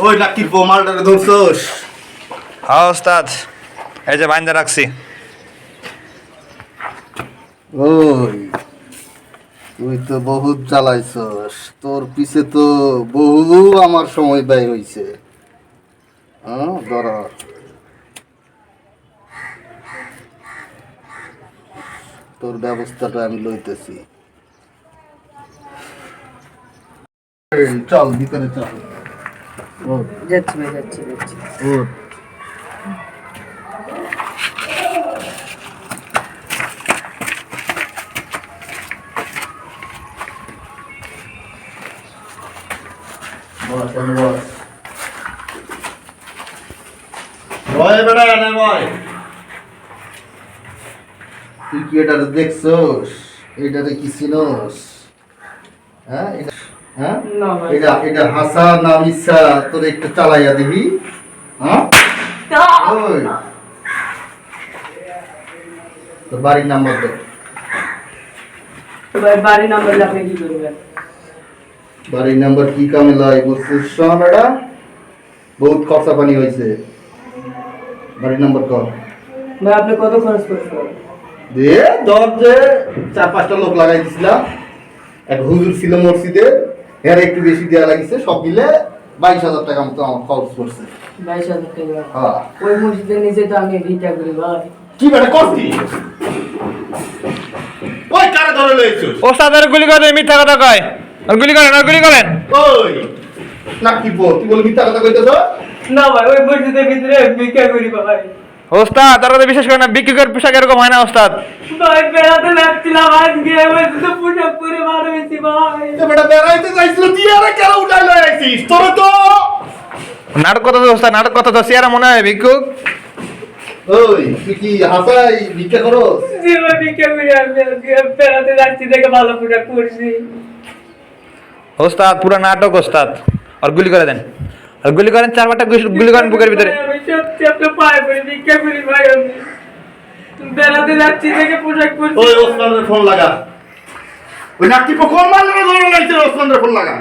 ওই লাকির বোমালটারে ধরছস? হ্যাঁ ওস্তাদ, এই যে বাইন্দা রাখছি। ওই তুই তো বহুত চালাইছস, তোর পিছে তো বহু আমার সময় ব্যয় হইছে। ধর তোর ব্যবস্থাটা আমি লইতেছি। চল ভিতরে চল। যাচ্ছি ভাই, যাচ্ছি। ওঠ। তুই কি এটা দেখছস? এটাতে কি চিনস? হ্যাঁ না ভাই। এটা হাসান নাম ইচ্ছা, তোর একটু চালাইয়া দিবি। হ্যাঁ ওই তোর বাড়ির নাম্বার দে। ভাই বাড়ির নাম্বার আপনি কি করবেন? বাড়ির নাম্বার কি কামে লাই বলছিস? শোন এটা বহুত খরচা পানি হয়েছে। বাড়ির নাম্বার কর। ভাই আপনি কত খরচ করছেন? দে ধর যে 4-5টা লোক লাগাই দিছিলাম, এক হুজুর ছিল মসজিদে, এর একটু বেশি দেওয়া লাগিছে, সব মিলে 22,000 টাকা মতো আমার খরচ করছে। 22,000 টাকা? হ্যাঁ। ওই মসজিদের নিচে তো আমি ভিটা করি ভাই। কি বেটা করছি? ওই কারে ধরে লইছিস? ওস্তাদ আর গুলি করে মিথ্যা কথা কয়। আর গুলি করেন, আর গুলি করেন। ওই নাকি বল, তুই বল মিথ্যা কথা কইতেছ? না ভাই, ওই মসজিদের ভিতরে ভিক্ষা করি ভাই। ওস্তাদ তারা তো বিশ্বাস করে না, বিক্রির পোশাক এরকম হয় না ওস্তাদ। ভাই বেড়াতে লাগছিলাম আজকে, ওই তো পোশাক পরে বার হয়েছি ভাই। এ বেটা বেড়াইতে যাইছিল, তুই আরে কেন উঠাই লই আইছিস? তোর তো নাটক কথা তো ওস্তাদ, নাটক কথা তো চেহারা মনে হয় ভিক্ষুক। ওই তুই কি হাসাই ভিক্ষা করস? জি ভাই, ভিক্ষা করি আমি আজকে, বেড়াতে যাচ্ছি দেখে ভালো পোশাক পরছি। ওস্তাদ পুরো নাটক ওস্তাদ। আর গুলি করে দেন, আর গুলি করেন, 4-5টা গুলি করেন বুকের ভিতরে। আমি সত্যি আপনার পায়ে পড়ি, ভিক্ষা করি ভাই আমি। বেড়াতে যাচ্ছি দেখে পোশাক পরছি। ওই ওসমানের ফোন লাগা। ওই নাকি কোন মারলে ধরে লাইছে? ওসমানের ফোন লাগা।